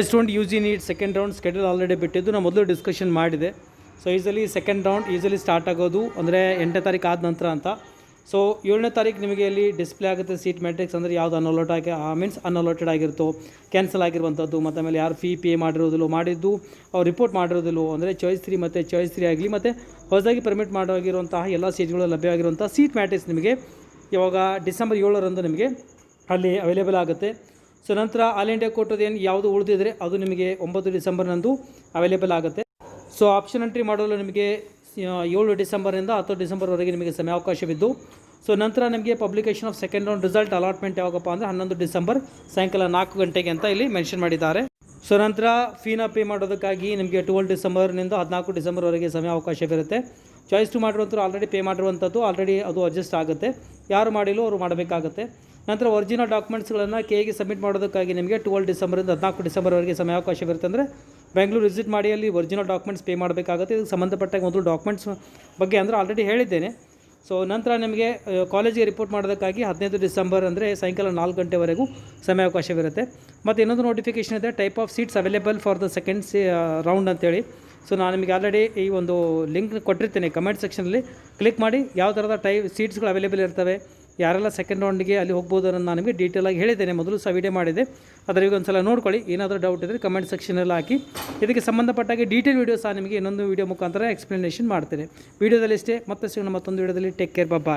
Student UGNEET second round schedule already ಬಿಟ್ಟಿದ್ದು ನಾನು ಮೊದಲು ಡಿಸ್ಕಷನ್ ಮಾಡಿದೆ. ಸೊ ಈಸಲಿ ಸೆಕೆಂಡ್ ರೌಂಡ್ ಈಸಲಿ ಸ್ಟಾರ್ಟ್ ಆಗೋದು ಅಂದರೆ 8ನೇ ತಾರೀಕು ಆದ ನಂತರ ಅಂತ. ಸೊ 7ನೇ ತಾರೀಕು ನಿಮಗೆ ಇಲ್ಲಿ ಡಿಸ್ಪ್ಲೇ ಆಗುತ್ತೆ ಸೀಟ್ ಮ್ಯಾಟ್ರಿಕ್ಸ್, ಅಂದರೆ ಯಾವುದು ಅನ್ಅಲಾಟೆಡ್ ಆಗಿರುತ್ತೋ, ಕ್ಯಾನ್ಸಲ್ ಆಗಿರುವಂಥದ್ದು, ಮತ್ತು ಆಮೇಲೆ ಯಾರು ಫೀ ಪೇ ಮಾಡಿದ್ದು ಅವ್ರು ರಿಪೋರ್ಟ್ ಮಾಡಿರೋದಿಲ್ಲ, ಅಂದರೆ ಚಾಯ್ಸ್ 3 ಮತ್ತು ಚಾಯ್ಸ್ 3 ಆಗಲಿ, ಮತ್ತು ಹೊಸದಾಗಿ ಪರ್ಮಿಟ್ ಮಾಡೋಗಿರುವಂತಹ ಎಲ್ಲ ಸೀಟ್ಗಳು ಲಭ್ಯವಾಗಿರುವಂಥ ಸೀಟ್ ಮ್ಯಾಟ್ರಿಕ್ಸ್ ನಿಮಗೆ ಇವಾಗ ಡಿಸೆಂಬರ್ 7ರಂದು ನಿಮಗೆ ಅಲ್ಲಿ ಅವೈಲೇಬಲ್ ಆಗುತ್ತೆ. ಸೊ ನಂತರ ಆಲ್ ಇಂಡಿಯಾ ಕೋಟದ ಏನು ಯಾವುದು ಉಳಿದಿದ್ರೆ ಅದು ನಿಮಗೆ 9 ಡಿಸೆಂಬರ್ನಂದು ಅವೈಲೇಬಲ್ ಆಗುತ್ತೆ. ಸೊ ಆಪ್ಷನ್ ಎಂಟ್ರಿ ಮಾಡಲು ನಿಮಗೆ 7 ಡಿಸೆಂಬರಿಂದ 10 ಡಿಸೆಂಬರ್ವರೆಗೆ ನಿಮಗೆ ಸಮಯಾವಕಾಶವಿದ್ದು, ಸೊ ನಂತರ ನಿಮಗೆ publication of second round result allotment ಯಾವಾಗಪ್ಪ ಅಂದರೆ 11 ಡಿಸೆಂಬರ್ ಸಾಯಂಕಾಲ 4 ಗಂಟೆಗೆ ಅಂತ ಇಲ್ಲಿ ಮೆನ್ಷನ್ ಮಾಡಿದ್ದಾರೆ. ಸೊ ನಂತರ ಫೀನ ಪೇ ಮಾಡೋದಕ್ಕಾಗಿ ನಿಮಗೆ 12 ಡಿಸೆಂಬರ್ನಿಂದ 14 ಡಿಸೆಂಬರ್ವರೆಗೆ ಸಮಯಾವಕಾಶವಿರುತ್ತೆ. ಚಾಯ್ಸ್ 2 ಮಾಡಿರುವಂಥವ್ರು ಆಲ್ರೆಡಿ ಪೇ ಮಾಡಿರುವಂಥದ್ದು ಆಲ್ರೆಡಿ ಅದು ಅಡ್ಜಸ್ಟ್ ಆಗುತ್ತೆ, ಯಾರು ಮಾಡಿಲ್ಲೋ ಅವರು ಮಾಡಬೇಕಾಗುತ್ತೆ. ನಂತರ ಒರಿಜಿನಲ್ ಡಾಕ್ಯುಮೆಂಟ್ಸ್ಗಳನ್ನು KEAಗೆ ಸಬ್ಮಿಟ್ ಮಾಡೋದಕ್ಕಾಗಿ ನಿಮಗೆ 12 ಡಿಸೆಂಬರಿಂದ 14 ಡಿಸೆಂಬರ್ವರೆಗೆ ಸಮಯಾವಕಾಶವಿರುತ್ತೆ. ಅಂದರೆ ಬೆಂಗಳೂರು ವಿಸಿಟ್ ಮಾಡಿ ಅಲ್ಲಿ ಒರಿಜಿನಲ್ ಡಾಕ್ಯುಮೆಂಟ್ಸ್ ಪೇ ಮಾಡಬೇಕಾಗುತ್ತೆ. ಇದಕ್ಕೆ ಸಂಬಂಧಪಟ್ಟಾಗ ಮೊದಲು ಡಾಕ್ಯುಮೆಂಟ್ಸ್ ಬಗ್ಗೆ ಅಂದರೆ ಆಲ್ರೆಡಿ ಹೇಳಿದ್ದೇನೆ. ಸೊ ನಂತರ ನಿಮಗೆ ಕಾಲೇಜಿಗೆ ರಿಪೋರ್ಟ್ ಮಾಡೋದಕ್ಕಾಗಿ 15 ಡಿಸೆಂಬರ್ ಅಂದರೆ ಸಾಯಂಕಾಲ 4 ಗಂಟೆವರೆಗೂ ಸಮಯಾವಕಾಶವಿರುತ್ತೆ. ಮತ್ತು ಇನ್ನೊಂದು ನೋಟಿಫಿಕೇಷನ್ ಇದೆ, type of seats available for the second round ಅಂತೇಳಿ. ಸೊ ನಾನು ನಿಮಗೆ ಆಲ್ರೆಡಿ ಈ ಒಂದು ಲಿಂಕ್ ಕೊಟ್ಟಿರ್ತೀನಿ ಕಮೆಂಟ್ ಸೆಕ್ಷನಲ್ಲಿ, ಕ್ಲಿಕ್ ಮಾಡಿ ಯಾವ ಥರದ ಸೀಟ್ಸ್ಗಳು ಅವೈಲೇಬಲ್ ಇರ್ತವೆ, ಯಾರೆಲ್ಲ ಸೆಕೆಂಡ್ ರೌಂಡಿಗೆ ಅಲ್ಲಿ ಹೋಗ್ಬೋದು ಅನ್ನೋದು ನಾನು ನಿಮಗೆ ಡೀಟೇಲಾಗಿ ಹೇಳಿದ್ದೇನೆ, ಮೊದಲು ಸಹ ವಿಡಿಯೋ ಮಾಡಿದೆ. ಅದರಿಗೆ ಒಂದು ಸಲ ನೋಡ್ಕೊಳ್ಳಿ. ಏನಾದರೂ ಡೌಟ್ ಇದ್ದರೆ ಕಮೆಂಟ್ ಸೆಕ್ಷನಲ್ಲಿ ಹಾಕಿ. ಇದಕ್ಕೆ ಸಂಬಂಧಪಟ್ಟಾಗಿ ಡೀಟೇಲ್ ವೀಡಿಯೋ ಸಹ ನಿಮಗೆ ಇನ್ನೊಂದು ವೀಡಿಯೋ ಮುಖಾಂತರ ಎಕ್ಸ್ಪ್ಲನೇಷನ್ ಮಾಡ್ತೇನೆ. ವೀಡಿಯೋದಲ್ಲಿ ಇಷ್ಟೇ, ಮತ್ತೆ ಸಿಗೋಣ ಮತ್ತೊಂದು ವೀಡಿಯೋದಲ್ಲಿ. ಟೇಕ್ ಕೇರ್, ಬಾಯ್.